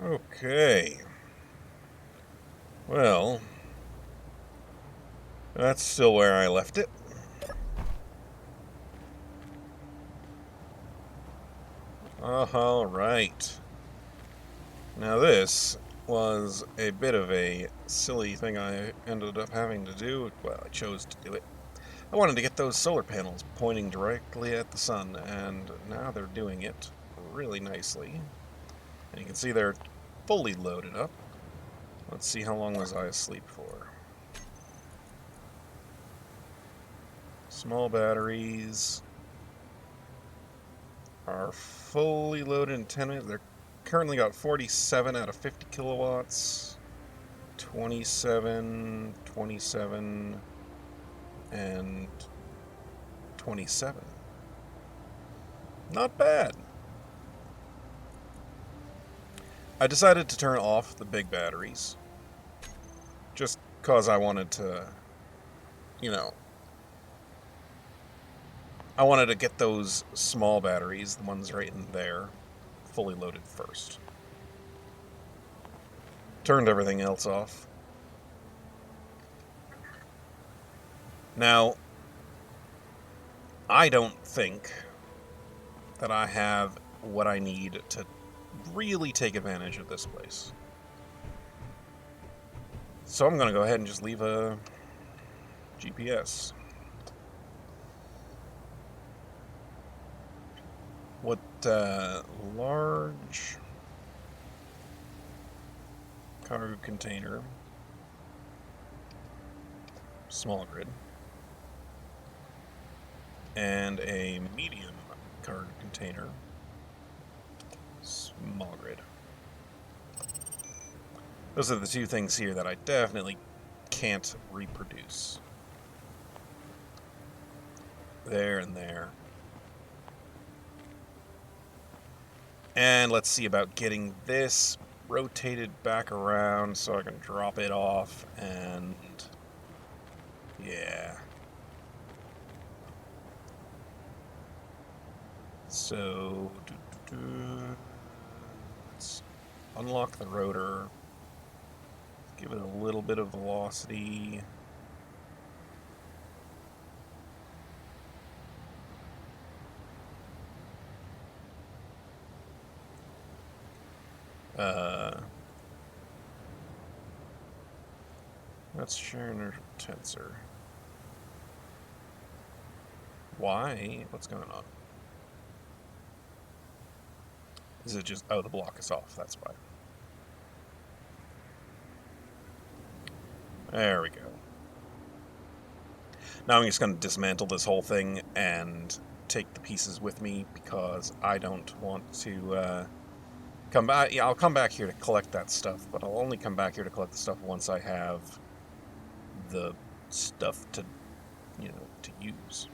Okay. Well, that's still where I left it. All right. Now this was a bit of a silly thing I ended up having to do. Well, I chose to do it. I wanted to get those solar panels pointing directly at the sun, and now they're doing it really nicely. And you can see they're fully loaded up. Let's see how long was I asleep for. Small batteries are fully loaded in 10 minutes. They're currently got 47 out of 50 kilowatts, 27, 27, and 27. Not bad. I decided to turn off the big batteries just because I wanted to, you know, I wanted to get those small batteries, the ones right in there, fully loaded first. Turned everything else off. Now, I don't think that I have what I need to really take advantage of this place. So I'm going to go ahead and just leave a GPS. What large cargo container, small grid, and a medium cargo container, small grid. Those are the two things here that I definitely can't reproduce. There and there. And let's see about getting this rotated back around so I can drop it off and yeah. So let's unlock the rotor, give it a little bit of velocity. Let's share inertial tensor. Why? What's going on? Is it just, oh, the block is off, that's why. There we go. Now I'm just going to dismantle this whole thing and take the pieces with me because I don't want to come back. Yeah, I'll come back here to collect that stuff, but I'll only come back here to collect the stuff once I have the stuff to, to use.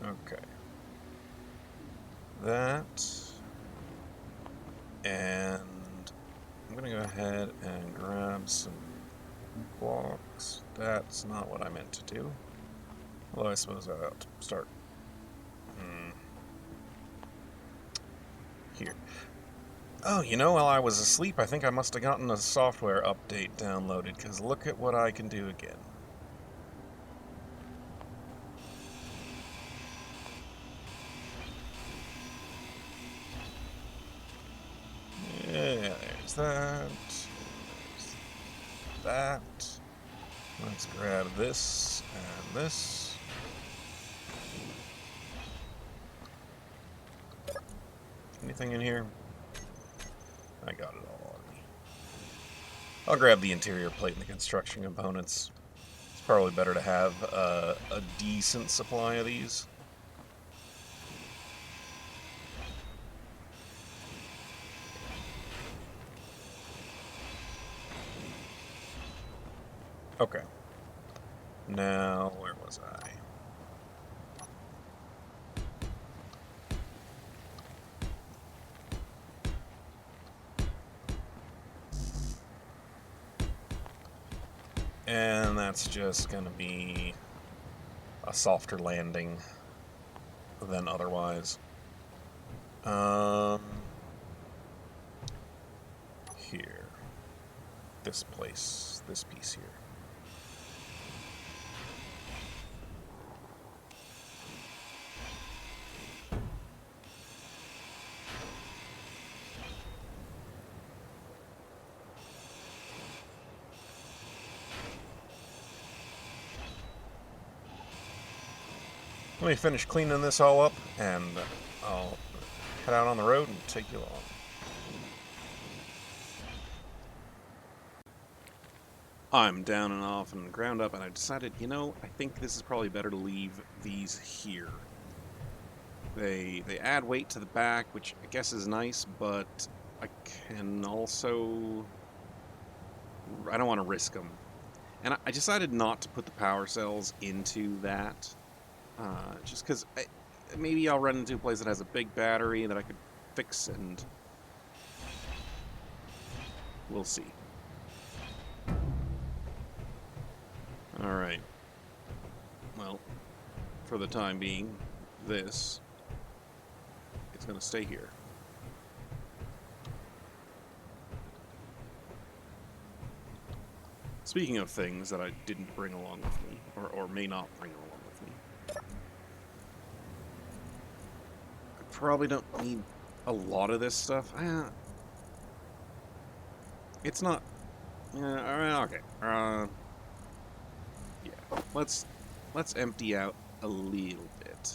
Okay. That. And I'm going to go ahead and grab some blocks. That's not what I meant to do. Although I suppose I ought to start here. Oh, while I was asleep, I think I must have gotten a software update downloaded, because look at what I can do again. Yeah, there's that. There's that. Let's grab this and this. Anything in here? I got it all already. I'll grab the interior plate and the construction components. It's probably better to have a decent supply of these. Okay. Now, where was I? And that's just going to be a softer landing than otherwise. Um, here. This place. This piece here. Let me finish cleaning this all up, and I'll head out on the road and take you along. I'm down and off and ground up, and I decided, you know, I think this is probably better to leave these here. They add weight to the back, which I guess is nice, but I can also... I don't want to risk them. And I decided not to put the power cells into that. Just because maybe I'll run into a place that has a big battery that I could fix, and we'll see. Alright. Well, for the time being, this is going to stay here. Speaking of things that I didn't bring along with me, or may not bring along with me, I probably don't need a lot of this stuff. It's not... okay. Yeah, let's empty out a little bit.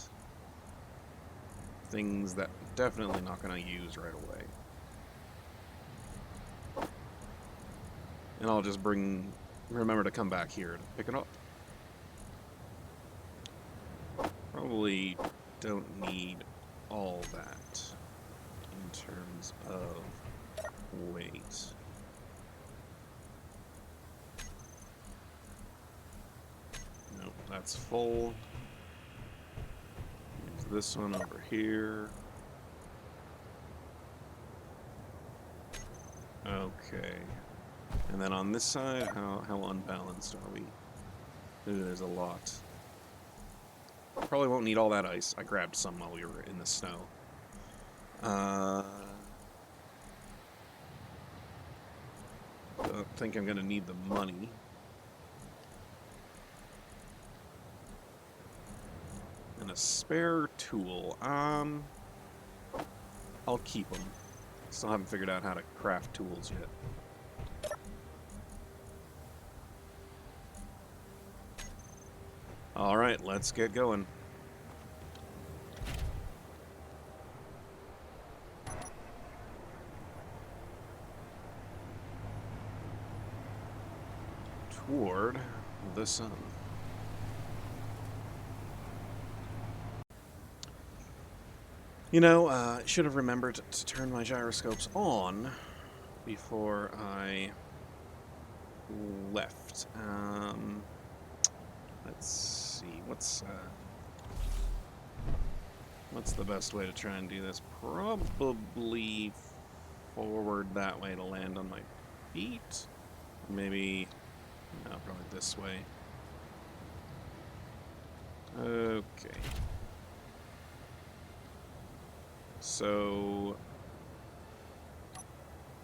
Things that I'm definitely not going to use right away. And I'll just remember to come back here to pick it up. Probably don't need all that in terms of weight. Nope, that's full. Use this one over here. Okay. And then on this side, how unbalanced are we? Ooh, there's a lot. Probably won't need all that ice. I grabbed some while we were in the snow. Don't think I'm gonna need the money. And a spare tool. I'll keep them. Still haven't figured out how to craft tools yet. Alright, let's get going. Toward the sun. You know, I should have remembered to turn my gyroscopes on before I left. Let's see, what's the best way to try and do this? Probably forward that way to land on my feet. Maybe, no, probably this way. Okay. So,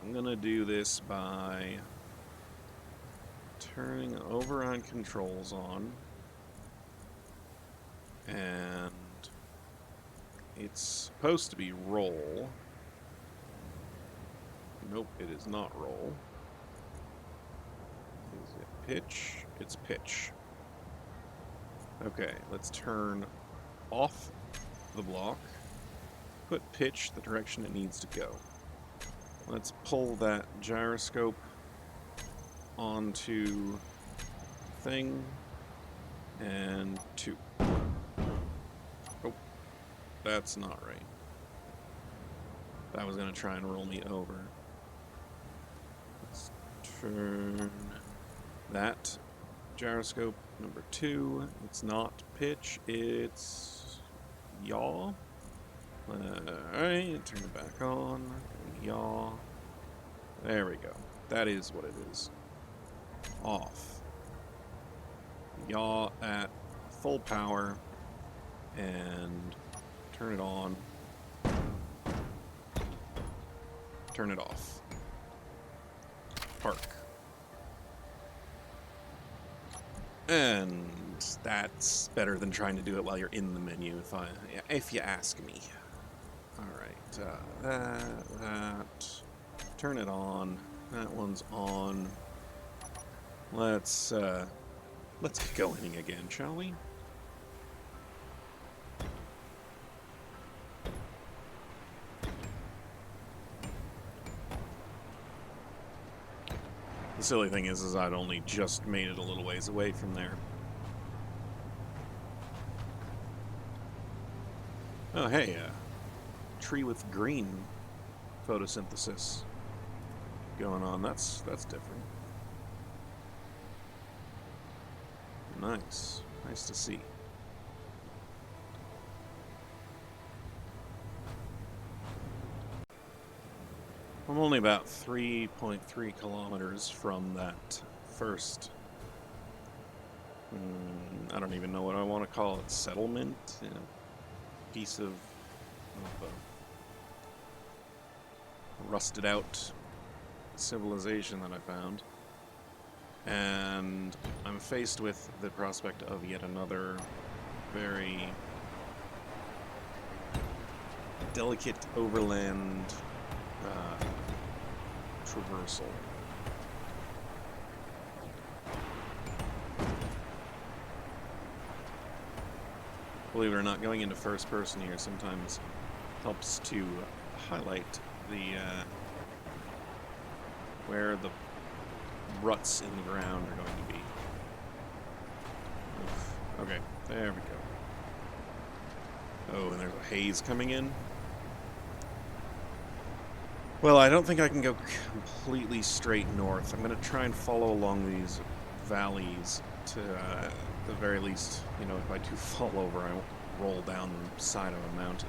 I'm gonna do this by turning override controls on, and it's supposed to be roll. Nope, it is not roll. Is it pitch? It's pitch. Okay, let's turn off the block. Put pitch the direction it needs to go. Let's pull that gyroscope onto thing and 2. Oh, that's not right. That was going to try and roll me over. Let's turn that gyroscope number 2. It's not pitch, it's yaw. Alright, turn it back on. Yaw. There we go. That is what it is. Off. Yaw at full power. And turn it on. turn it off. Park. And that's better than trying to do it while you're in the menu, if you ask me. Alright, that. Turn it on. That one's on. Let's get going again, shall we? The silly thing is I'd only just made it a little ways away from there. Oh, hey, tree with green photosynthesis going on. That's different. Nice. Nice to see. I'm only about 3.3 kilometers from that first, I don't even know what I want to call it, settlement? You know, piece of rusted out civilization that I found. And I'm faced with the prospect of yet another very delicate overland traversal. Believe it or not, going into first person here sometimes helps to highlight the where the ruts in the ground are going to be. Oof. Okay, there we go. Oh, and there's a haze coming in. Well, I don't think I can go completely straight north. I'm going to try and follow along these valleys to, the very least, you know, if I do fall over, I won't roll down the side of a mountain.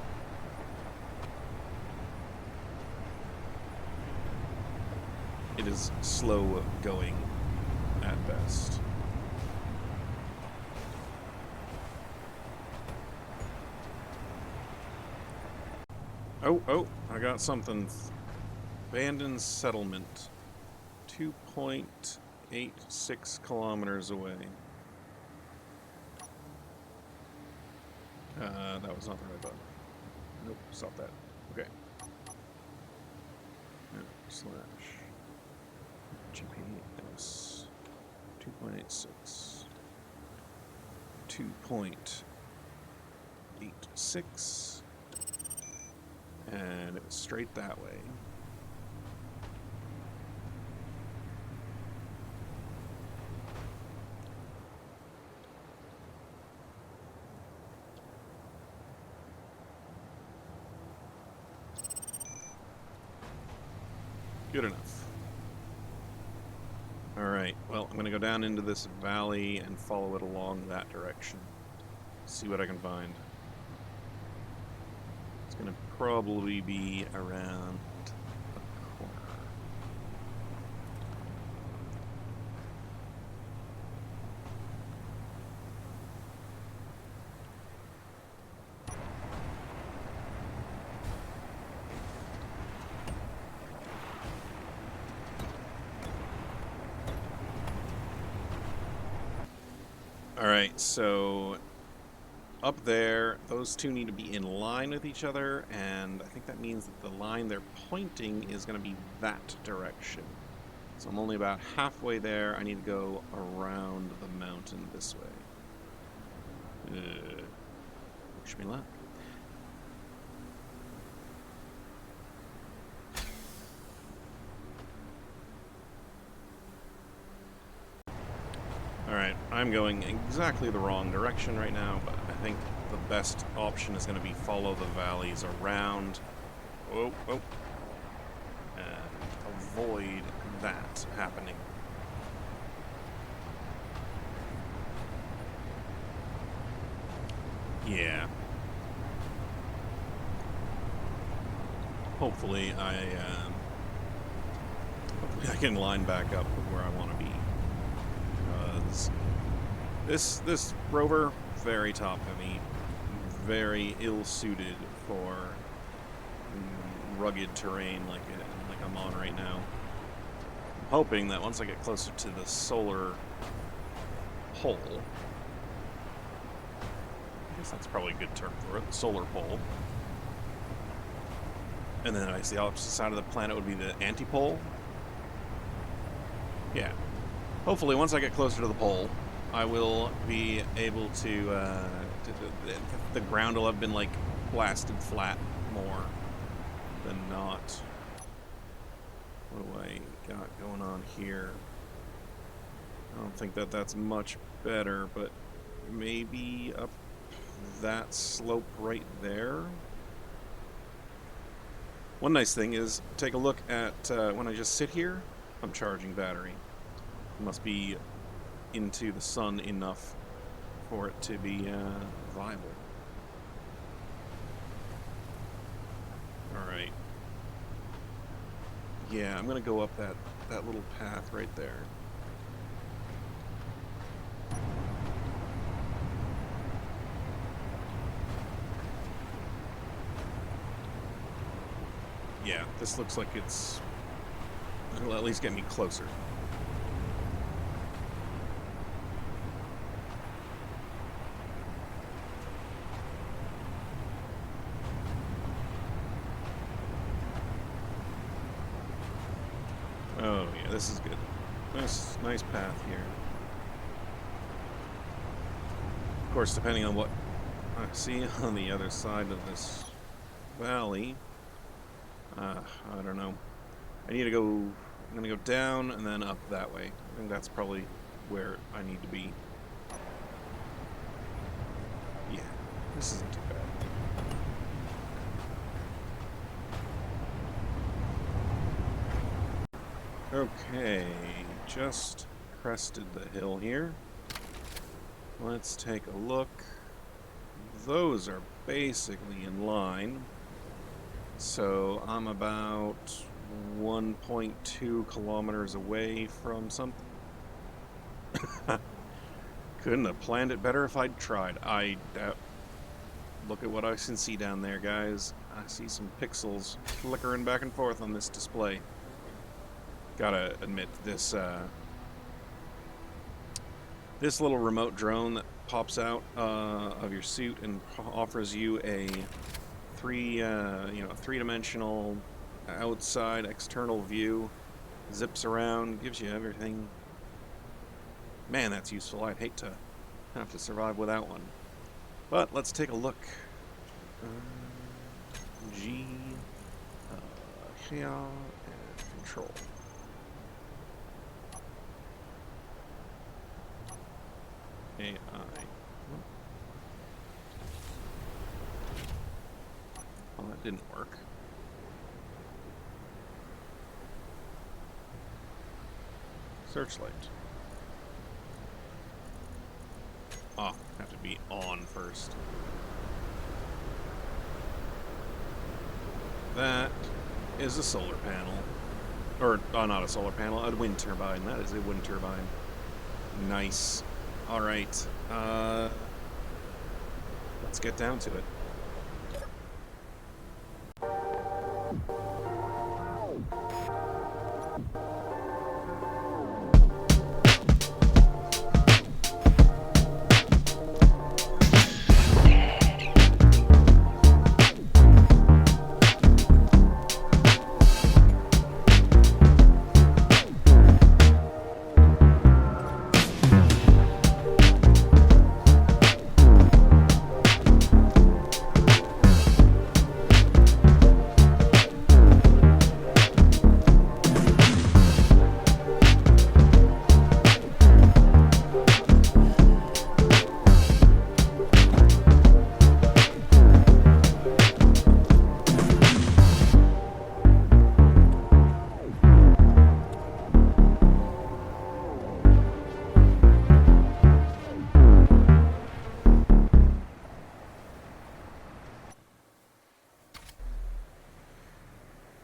It is slow going at best. Oh, I got something. Abandoned settlement. 2.86 kilometers away. That was not the right button. Nope, stop that. Okay. Slash GPS 2.86 2.86 and it was straight that way. Good enough. Alright, well, I'm going to go down into this valley and follow it along that direction. See what I can find. It's going to probably be around the corner. Alright, so up there, those two need to be in line with each other, and I think that means that the line they're pointing is going to be that direction. So I'm only about halfway there. I need to go around the mountain this way. Wish me luck. Alright, I'm going exactly the wrong direction right now, but I think the best option is going to be follow the valleys around. And avoid that happening. Yeah. Hopefully I can line back up with where I want to be. This rover, very top heavy, very ill suited for rugged terrain like like I'm on right now. I'm hoping that once I get closer to the solar pole, I guess that's probably a good term for it, the solar pole. And then I guess the opposite side of the planet would be the antipole. Yeah. Hopefully, once I get closer to the pole, I will be able to the ground will have been, like, blasted flat more than not. What do I got going on here? I don't think that that's much better, but maybe up that slope right there. One nice thing is, take a look at when I just sit here, I'm charging battery. It must be into the sun enough for it to be viable. Alright. Yeah, I'm gonna go up that little path right there. Yeah, this looks like it'll at least get me closer. Oh yeah, this is good. Nice path here. Of course, depending on what I see on the other side of this valley, I don't know. I'm gonna go down and then up that way. I think that's probably where I need to be. Yeah, this isn't too bad. Okay, just crested the hill here. Let's take a look. Those are basically in line. So I'm about 1.2 kilometers away from something. Couldn't have planned it better if I'd tried. Look at what I can see down there, guys. I see some pixels flickering back and forth on this display. Gotta admit, this little remote drone that pops out of your suit and offers you a three-dimensional outside external view, zips around, gives you everything. Man, that's useful. I'd hate to have to survive without one. But let's take a look. G, here, and control. AI. Well, that didn't work. Searchlight. Oh, have to be on first. That is a solar panel. Or, not a solar panel, a wind turbine. That is a wind turbine. Nice. Alright, let's get down to it.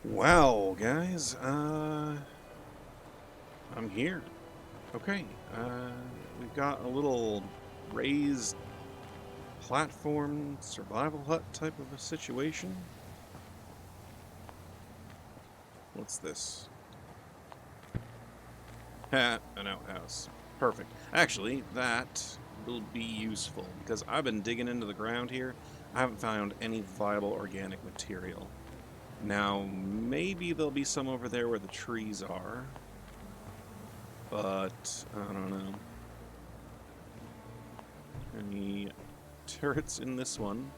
Wow, guys, I'm here. Okay, we've got a little raised platform survival hut type of a situation. What's this? Ha, an outhouse. Perfect. Actually, that will be useful, because I've been digging into the ground here. I haven't found any viable organic material. Now, maybe there'll be some over there where the trees are, but I don't know. Any turrets in this one?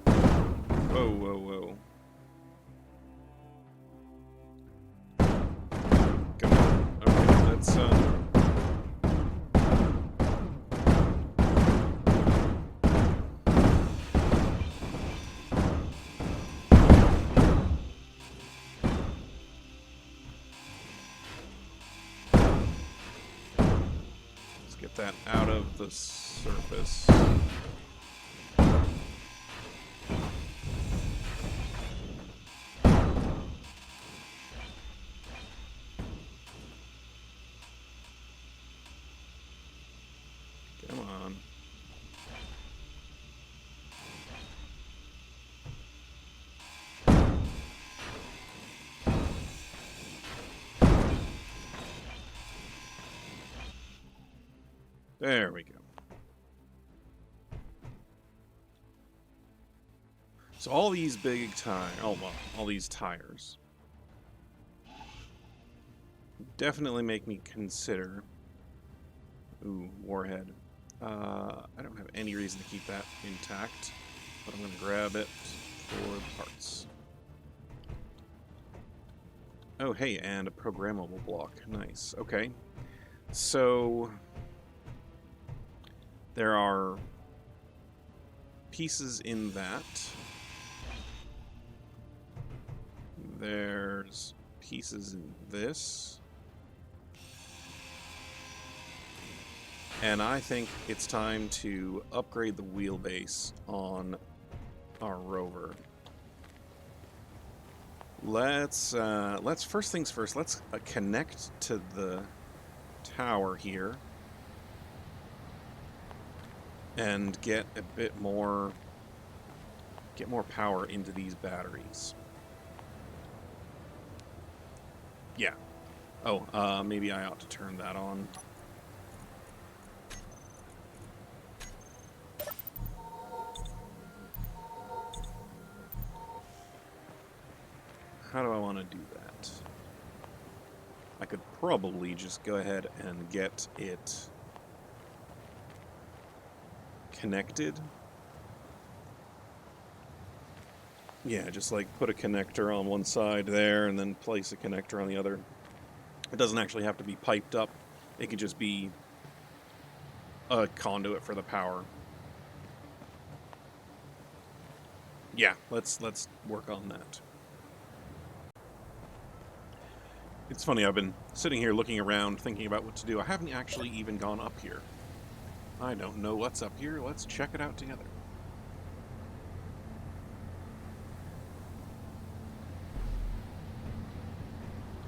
Whoa, whoa, whoa. Come on. Okay, let's get that out of the surface. Come on. There we go. So all these big tires, oh well, all these tires definitely make me consider. Ooh, warhead. I don't have any reason to keep that intact, but I'm going to grab it for the parts. Oh, hey, and a programmable block. Nice. Okay. So there are pieces in that. There's pieces in this. And I think it's time to upgrade the wheelbase on our rover. Let's first things first, let's connect to the tower here and get a bit more, power into these batteries. Yeah. Oh, maybe I ought to turn that on. How do I want to do that? I could probably just go ahead and get it connected. Yeah, just like put a connector on one side there and then place a connector on the other. It doesn't actually have to be piped up. It could just be a conduit for the power. Yeah, let's work on that. It's funny, I've been sitting here looking around, thinking about what to do. I haven't actually even gone up here. I don't know what's up here. Let's check it out together.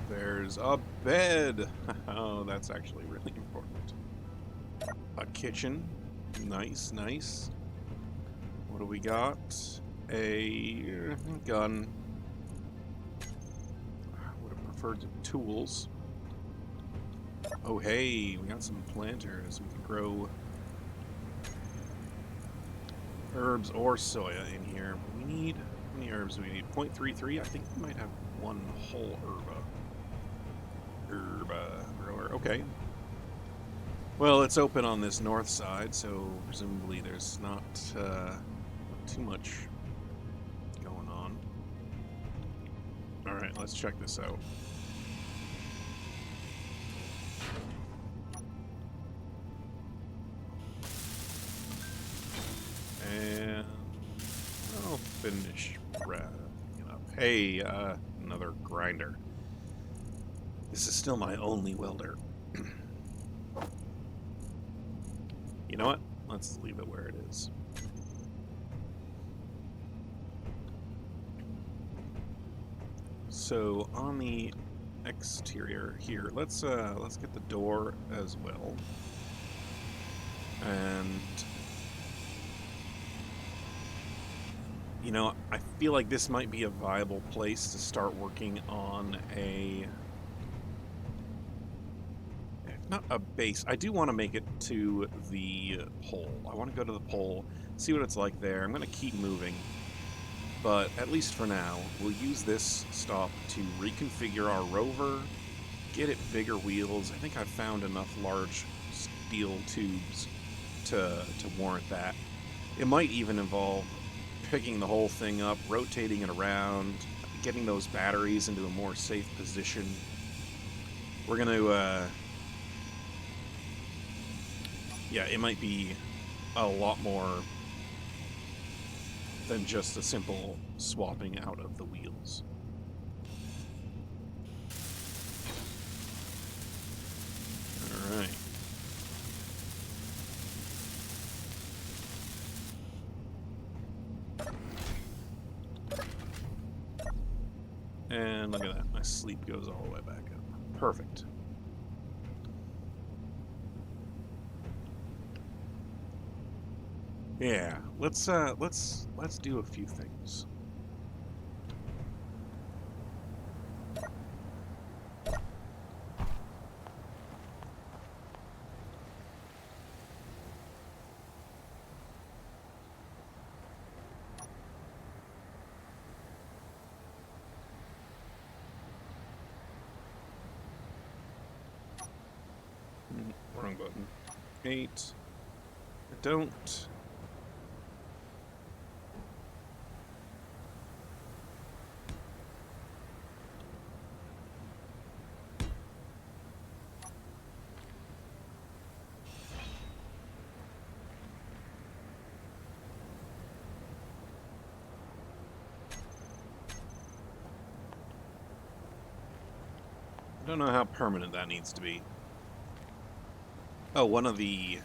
There's a bed. Oh, that's actually really important. A kitchen. Nice, nice. What do we got? A gun. For tools. Oh hey, we got some planters. We can grow herbs or soya in here. We need, how many herbs do we need? 0.33? I think we might have one whole herba grower. Okay. Well, it's open on this north side, so presumably there's not too much going on. Alright, let's check this out. And I'll finish wrapping it up. Hey, another grinder. This is still my only welder. You know what? Let's leave it where it is. So on the exterior here, let's get the door as well. And You know, I feel like this might be a viable place to start working on a... Not a base. I do want to make it to the pole. I want to go to the pole, see what it's like there. I'm going to keep moving. But at least for now, we'll use this stop to reconfigure our rover, get it bigger wheels. I think I've found enough large steel tubes to warrant that. It might even involve picking the whole thing up, rotating it around, getting those batteries into a more safe position. We're going to, yeah, it might be a lot more than just a simple swapping out of the wheels. Alright. And look at that, my sleep goes all the way back up. Perfect. Yeah, let's do a few things. Wrong button. 8. I don't. I don't know how permanent that needs to be. Oh, one of the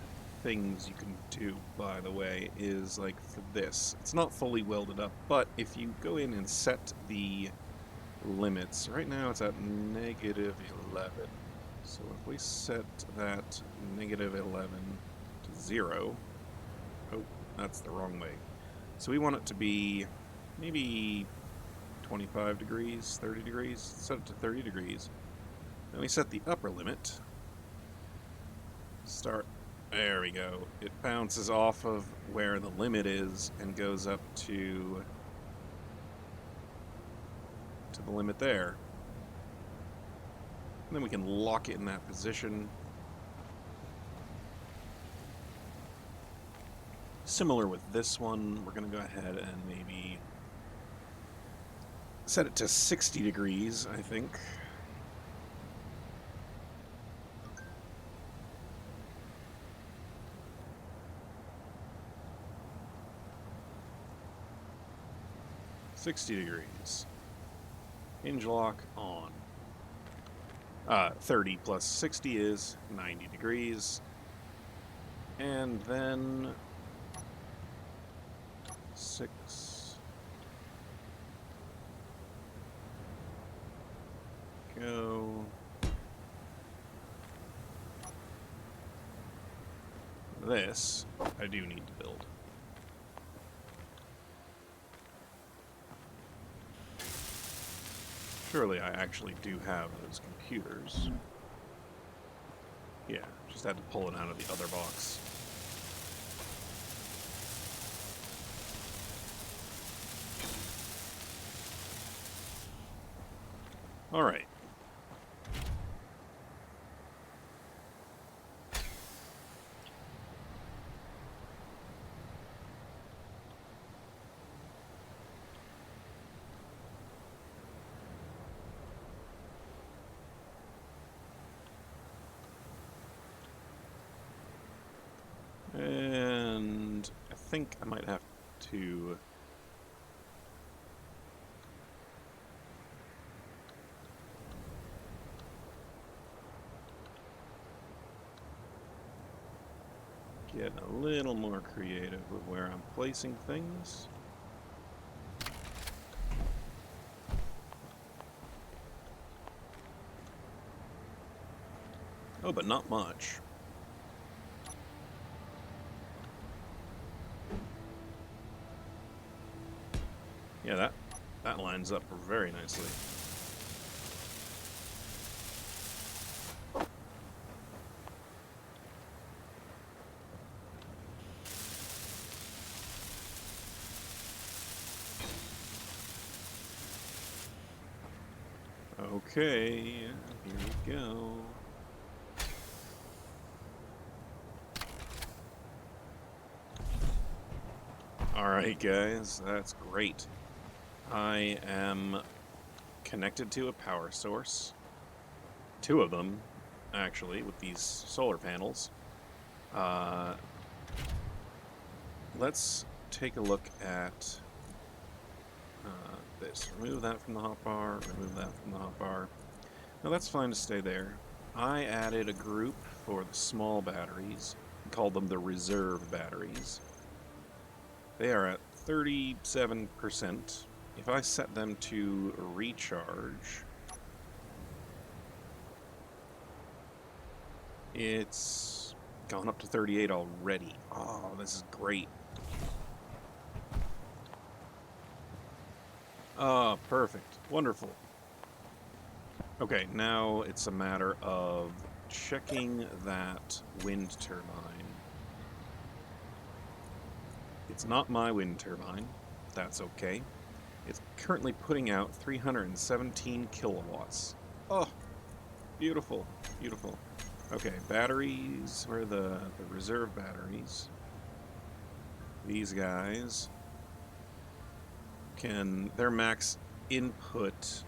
things you can do, by the way, is like for this. It's not fully welded up, but if you go in and set the limits, right now it's at -11. So if we set that -11 to 0, oh, that's the wrong way. So we want it to be maybe 25 degrees, 30 degrees, set it to 30 degrees. Then we set the upper limit. Start, there we go. It bounces off of where the limit is and goes up to the limit there. And then we can lock it in that position. Similar with this one, we're going to go ahead and maybe set it to 60 degrees, I think. $60. Hinge lock on. 30 plus 60 is 90 degrees. And then 6. Go. This I do need to build. Surely I actually do have those computers. Yeah, just had to pull it out of the other box. All right. And I think I might have to get a little more creative with where I'm placing things. Oh, but not much. Yeah, that lines up very nicely. Okay, here we go. Alright guys, that's great. I am connected to a power source. 2 of them, actually, with these solar panels. Let's take a look at this. Remove that from the hotbar, remove that from the hotbar. Now that's fine to stay there. I added a group for the small batteries. We called them the reserve batteries. They are at 37%. If I set them to recharge, it's gone up to 38 already. Oh, this is great. Oh, perfect. Wonderful. Okay, now it's a matter of checking that wind turbine. It's not my wind turbine. That's okay. It's currently putting out 317 kilowatts. Oh, beautiful, beautiful. Okay, batteries. Where are the reserve batteries? These guys can... Their max input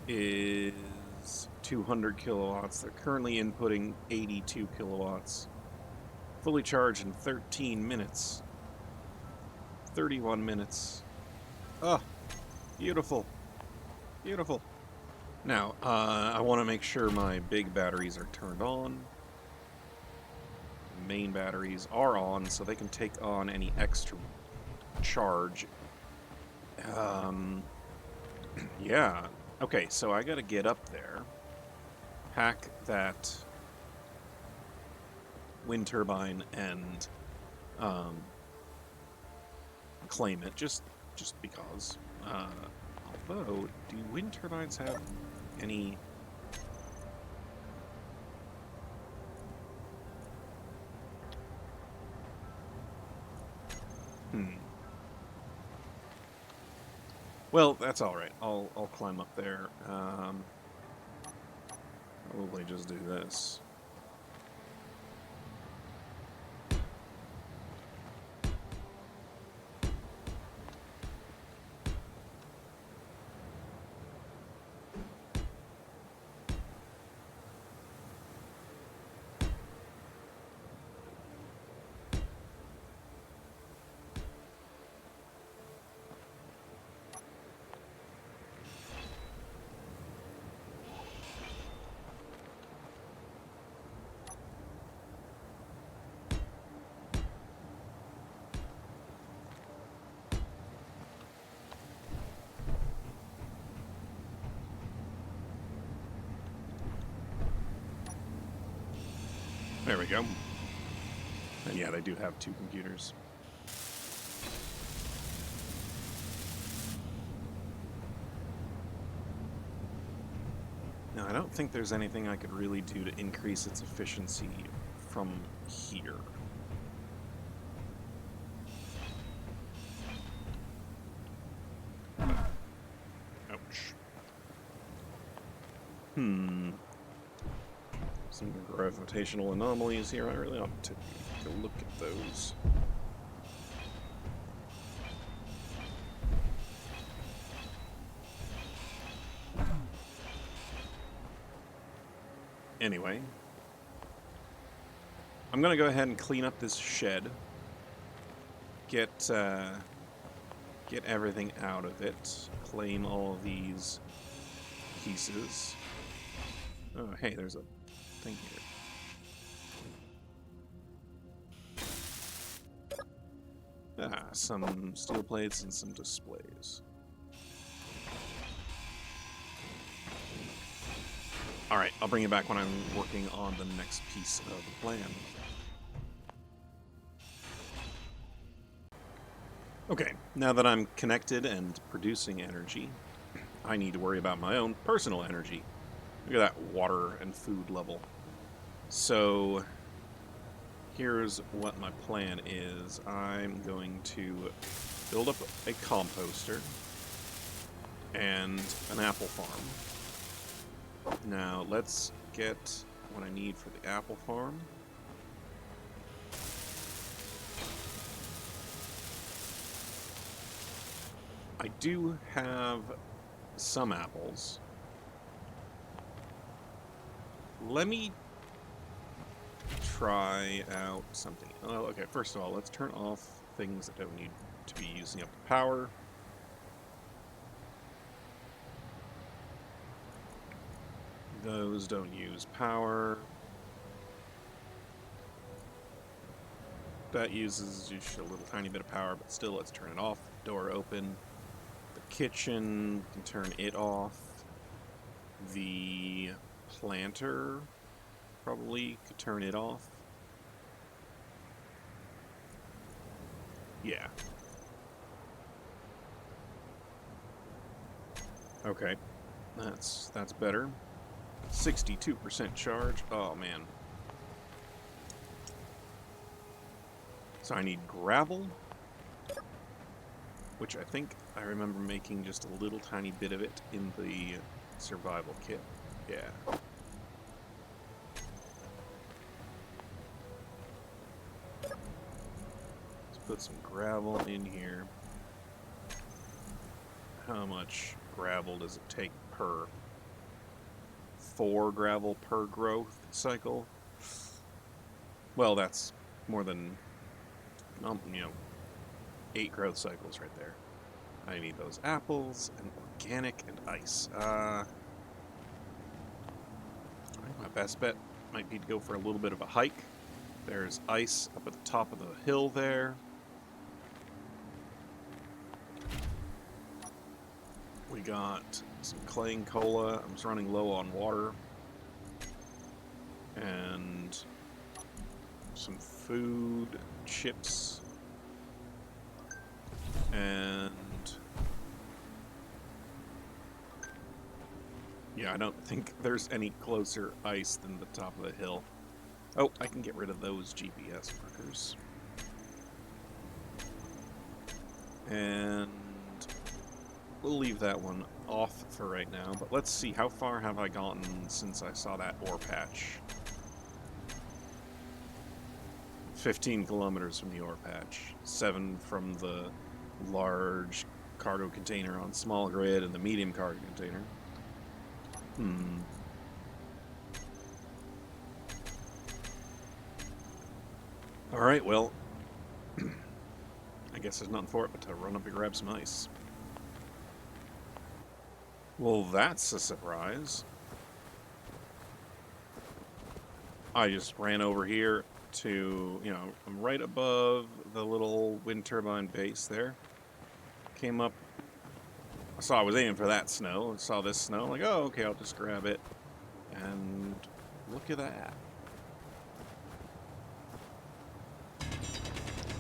is 200 kilowatts. They're currently inputting 82 kilowatts. Fully charged in 13 minutes. 31 minutes. Oh, beautiful. Beautiful. Now, I want to make sure my big batteries are turned on. The main batteries are on, so they can take on any extra charge. Yeah. Okay, so I gotta get up there, hack that wind turbine, and claim it, just because. Although, do wind turbines have any... Well, that's all right. I'll climb up there. Probably just do this. There we go. And yeah, they do have 2 computers. Now, I don't think there's anything I could really do to increase its efficiency from here. Ouch. Some gravitational anomalies here. I really ought to take a look at those. Anyway, I'm gonna go ahead and clean up this shed. Get everything out of it. Claim all of these pieces. Oh, hey, there's a thing here. Ah, some steel plates and some displays. Alright, I'll bring you back when I'm working on the next piece of the plan. Okay, now that I'm connected and producing energy, I need to worry about my own personal energy. Look at that water and food level. So, here's what my plan is. I'm going to build up a composter and an apple farm. Now, let's get what I need for the apple farm. I do have some apples. Let me try out something. Oh, okay, first of all, let's turn off things that don't need to be using up the power. Those don't use power. That uses just a little tiny bit of power, but still, let's turn it off. Door open. The kitchen, we can turn it off. The planter, probably could turn it off. Yeah. Okay. That's better. 62% charge. Oh, man. So I need gravel, which I think I remember making just a little tiny bit of it in the survival kit. Yeah. Let's put some gravel in here. How much gravel does it take per? 4 gravel per growth cycle? Well, that's more than, 8 growth cycles right there. I need those apples and organic and ice. I think my best bet might be to go for a little bit of a hike. There's ice up at the top of the hill there. We got some clay and cola. I'm just running low on water. And some food, chips. And yeah, I don't think there's any closer ice than the top of the hill. Oh, I can get rid of those GPS markers. And we'll leave that one off for right now, but let's see, how far have I gotten since I saw that ore patch? 15 kilometers from the ore patch, 7 from the large cargo container on small grid and the medium cargo container. Alright, well, I guess there's nothing for it but to run up and grab some ice. Well, that's a surprise. I just ran over here to, I'm right above the little wind turbine base there. Came up, I saw I was aiming for that snow, saw this snow, I'm like, oh, okay, I'll just grab it. And look at that.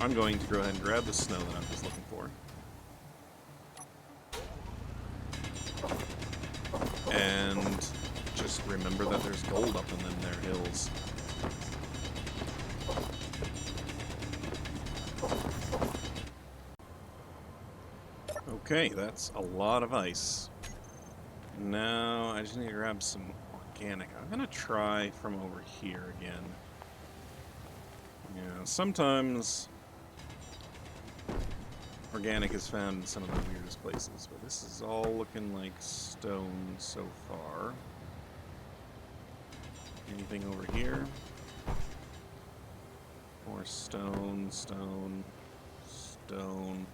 I'm going to go ahead and grab the snow that I'm just looking for. And just remember that there's gold up in them there hills. Okay, that's a lot of ice. Now, I just need to grab some organic. I'm gonna try from over here again. Yeah, sometimes organic is found in some of the weirdest places, but this is all looking like stone so far. Anything over here? More stone, stone, stone.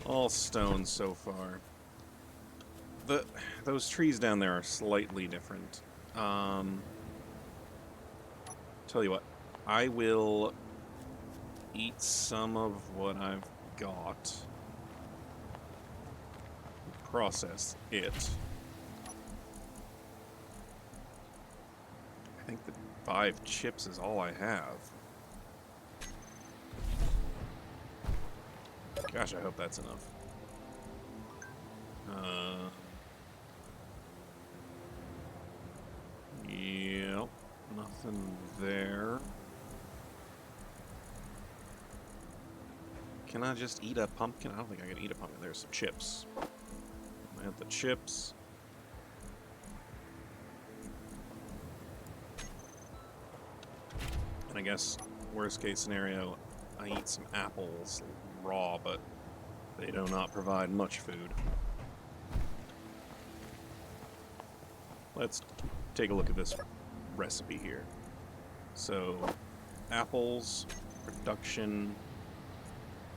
All stone so far. Those trees down there are slightly different. Tell you what, I will eat some of what I've got. Process it. I think that 5 chips is all I have. Gosh, I hope that's enough. Yep, nothing there. Can I just eat a pumpkin? I don't think I can eat a pumpkin. There's some chips. I have the chips. And I guess, worst case scenario, I eat some apples raw, but they do not provide much food. Let's take a look at this recipe here. So, apples, production.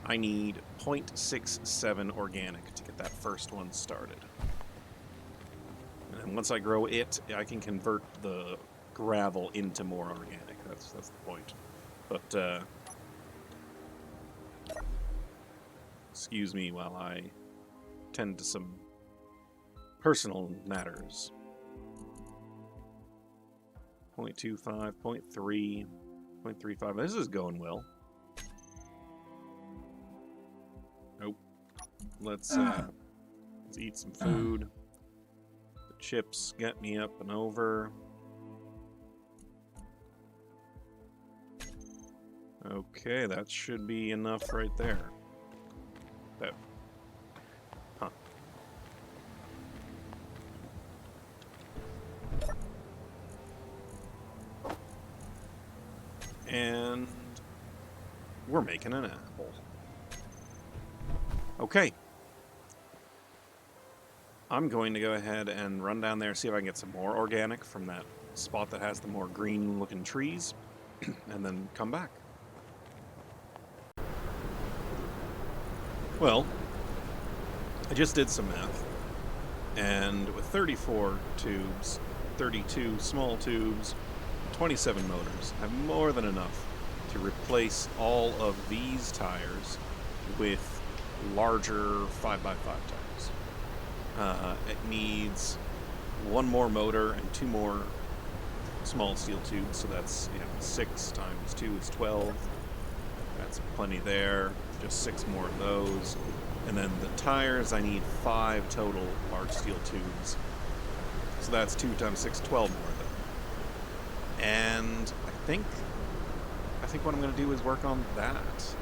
I need 0.67 organic to get that first one started. And then once I grow it, I can convert the gravel into more organic. That's the point. But, excuse me while I tend to some personal matters. 0.25, 0.3, 0.35. This is going well. Nope. Let's eat some food. The chips get me up and over. Okay, that should be enough right there. That. Huh. And we're making an apple. Okay. I'm going to go ahead and run down there, see if I can get some more organic from that spot that has the more green-looking trees, and then come back. Well, I just did some math, and with 34 tubes, 32 small tubes, 27 motors, I have more than enough to replace all of these tires with larger 5x5 tires. It needs 1 more motor and 2 more small steel tubes, so that's 6 times 2 is 12. That's plenty there. Just 6 more of those. And then the tires, I need 5 total large steel tubes. So that's 2 times 6, 12 more of them. And I think what I'm going to do is work on that.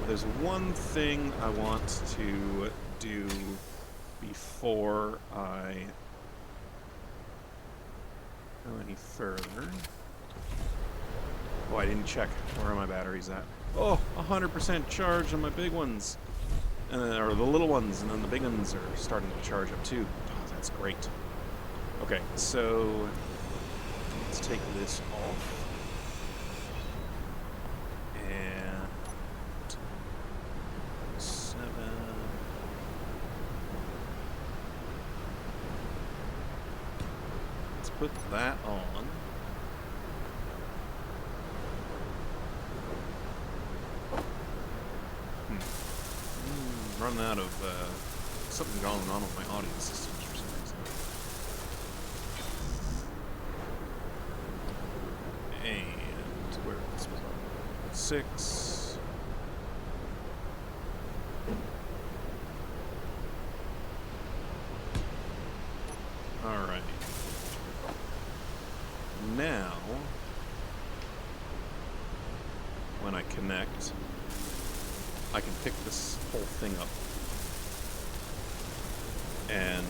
There's one thing I want to do before I go any further. Oh, I didn't check. Where are my batteries at? Oh, 100% charge on my big ones. Or the little ones, and then the big ones are starting to charge up too. Oh, that's great. Okay, so let's take this off. And 7. Let's put that on. Running out of something going on with my audio systems for some reason. And where this was on 6. Alright. Now, when I connect, I can pick this whole thing up and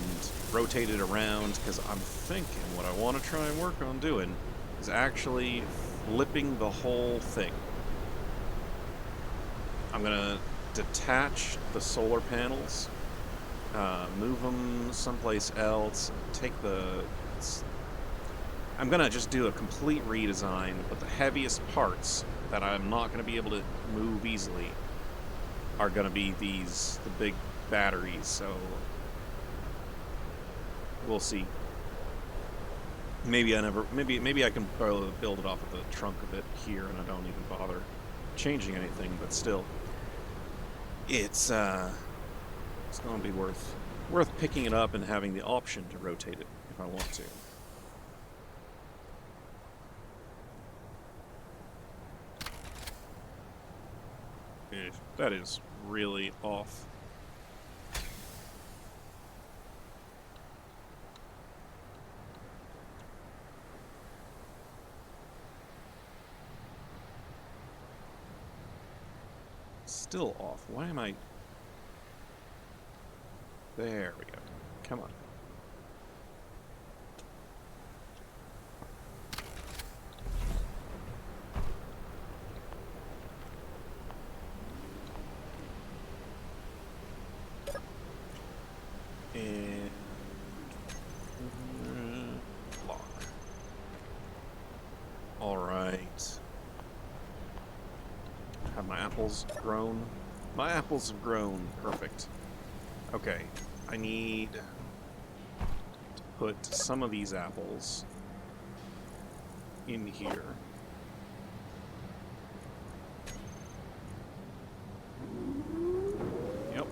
rotate it around, because I'm thinking what I want to try and work on doing is actually flipping the whole thing. I'm going to detach the solar panels, move them someplace else, I'm going to just do a complete redesign, but the heaviest parts that I'm not going to be able to move easily are going to be the big batteries, so we'll see. Maybe I can build it off of the trunk of it here, and I don't even bother changing anything, but still, it's going to be worth picking it up and having the option to rotate it if I want to. That is really off. Still off. Why am I... There we go. Come on. And... lock. Alright. Have my apples grown? My apples have grown. Perfect. Okay. I need to put some of these apples in here. Yep.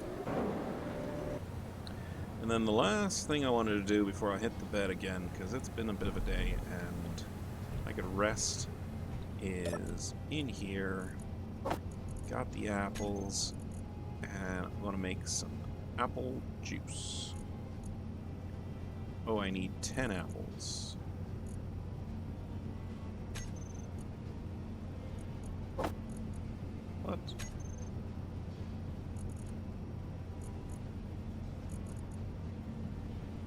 And then the last thing I wanted to do before I hit the bed again, because it's been a bit of a day and I could rest, is in here. Got the apples, and I'm going to make some apple juice. Oh, I need 10 apples. What?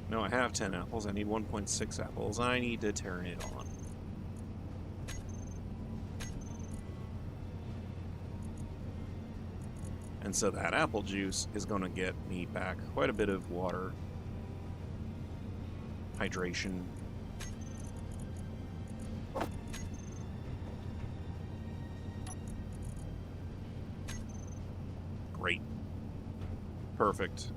No, I have 10 apples. I need 1.6 apples. I need to turn it on. And so that apple juice is going to get me back quite a bit of water, hydration. Great. Perfect.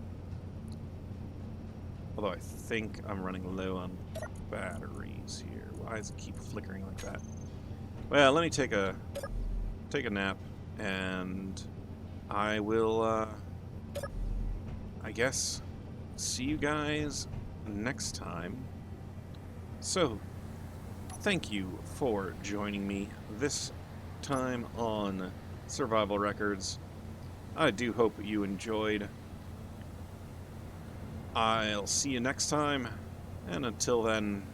Although I think I'm running low on batteries here. Why does it keep flickering like that? Well, let me take a nap, and I will, I guess, see you guys next time. So, thank you for joining me this time on Survival Records. I do hope you enjoyed. I'll see you next time, and until then,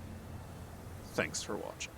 thanks for watching.